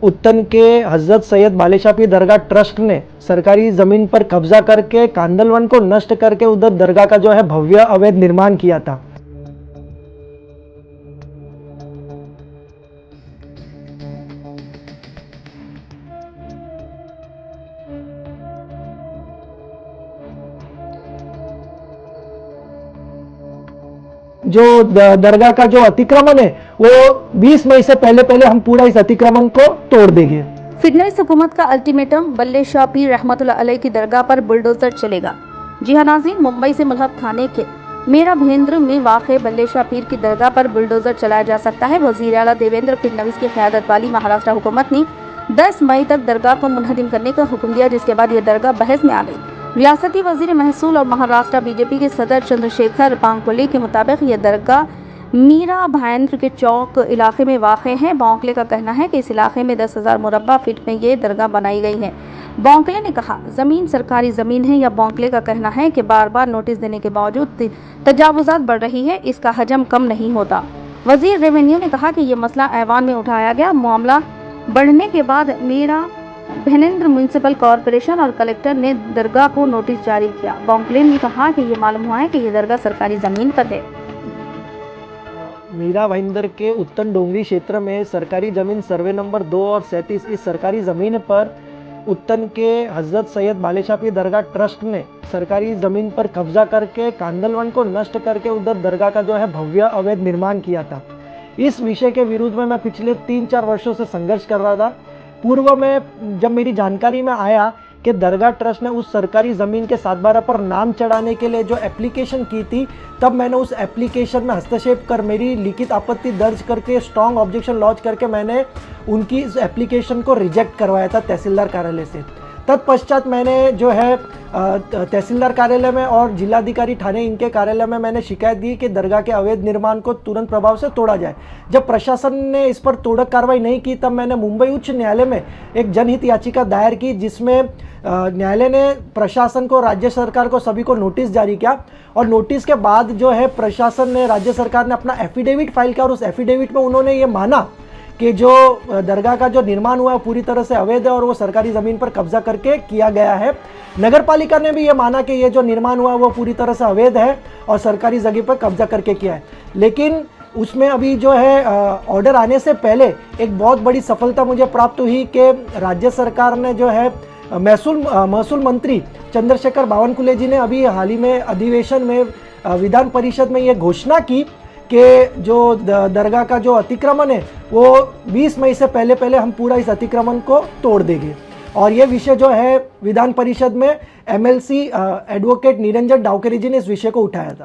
उत्तन के हजरत सैयद बालेशाह पीर दरगाह ट्रस्ट ने सरकारी जमीन पर कब्जा करके कांदल वन को नष्ट करके उधर दरगाह का जो है भव्य अवैध निर्माण किया था। जो दरगाह का जो अतिक्रमण है वो 20 मई से पहले पहले हम पूरा इस अतिक्रमण को तोड़ देंगे। फिटनेस हुकूमत का अल्टीमेटम, बल्ले शाह पीर रहमतुल्लाह अलैह की दरगाह पर बुलडोजर चलेगा। जी हाँ नाज़रीन, मुंबई से मुल्हक थाने के मेरा भेंद्र में वाक़ बल्ले शाह पीर की दरगाह पर बुलडोजर चलाया जा सकता है। वज़ीर आला देवेंद्र फडणवीस की क़यादत वाली महाराष्ट्र हुकूमत ने 10 मई तक दरगाह को मुनहदिम करने का हुक्म दिया, जिसके बाद यह दरगाह बहस में आ गई। रियासती वज़ीर महसूल और महाराष्ट्र बीजेपी के सदर चंद्रशेखर बांकुले के मुताबिक यह दरगाह मीरा भायंद्र के चौक इलाके में वाक़ है। बांकुले का कहना है कि इस इलाके में 10,000 मुरब्बा फीट में ये दरगाह बनाई गई है। बांकुले ने कहा, ज़मीन सरकारी ज़मीन है। या बांकुले का कहना है कि बार बार नोटिस देने के बावजूद तजावुज़ात बढ़ रही है, इसका हजम कम नहीं होता। वज़ीर रेवेन्यू ने कहा कि यह मसला ऐवान में उठाया गया। मामला बढ़ने के बाद मेरा भेनेंद्र म्यूनिसिपल कॉरपोरेशन और कलेक्टर ने दरगाह को नोटिस जारी किया। बांकुले ने कहा कि ये मालूम हुआ है कि यह दरगाह सरकारी ज़मीन पर है। मीरा भाईंदर के उत्तन डोंगरी क्षेत्र में सरकारी ज़मीन सर्वे नंबर 2 और 37 इस सरकारी ज़मीन पर उत्तन के हजरत सैयद बालेशाह पीर दरगाह ट्रस्ट ने सरकारी ज़मीन पर कब्जा करके कांदल वन को नष्ट करके उधर दरगाह का जो है भव्य अवैध निर्माण किया था। इस विषय के विरुद्ध में मैं पिछले 3-4 वर्षों से संघर्ष कर रहा था। पूर्व में जब मेरी जानकारी में आया कि दरगाह ट्रस्ट ने उस सरकारी ज़मीन के 7/12 पर नाम चढ़ाने के लिए जो एप्लीकेशन की थी, तब मैंने उस एप्लीकेशन में हस्तक्षेप कर मेरी लिखित आपत्ति दर्ज करके स्ट्रॉन्ग ऑब्जेक्शन लॉन्च करके मैंने उनकी इस एप्लीकेशन को रिजेक्ट करवाया था तहसीलदार कार्यालय से। तत्पश्चात मैंने जो है तहसीलदार कार्यालय में और जिलाधिकारी थाने इनके कार्यालय में मैंने शिकायत दी कि दरगाह के अवैध निर्माण को तुरंत प्रभाव से तोड़ा जाए। जब प्रशासन ने इस पर तोड़क कार्रवाई नहीं की, तब मैंने मुंबई उच्च न्यायालय में एक जनहित याचिका दायर की, जिसमें न्यायालय ने प्रशासन को, राज्य सरकार को, सभी को नोटिस जारी किया। और नोटिस के बाद जो है प्रशासन ने, राज्य सरकार ने अपना एफिडेविट फाइल किया और उस एफिडेविट में उन्होंने ये माना कि जो दरगाह का जो निर्माण हुआ है पूरी तरह से अवैध है और वो सरकारी ज़मीन पर कब्जा करके किया गया है। नगर पालिका ने भी ये माना कि ये जो निर्माण हुआ है वो पूरी तरह से अवैध है और सरकारी जगह पर कब्जा करके किया है। लेकिन उसमें अभी जो है ऑर्डर आने से पहले एक बहुत बड़ी सफलता मुझे प्राप्त हुई कि राज्य सरकार ने जो है महसूल मंत्री चंद्रशेखर बावनकुले जी ने अभी हाल ही में अधिवेशन में विधान परिषद में ये घोषणा की कि जो दरगाह का जो अतिक्रमण है वो 20 मई से पहले पहले हम पूरा इस अतिक्रमण को तोड़ देंगे। और ये विषय जो है विधान परिषद में MLC एडवोकेट निरंजन डावकरे जी ने इस विषय को उठाया था।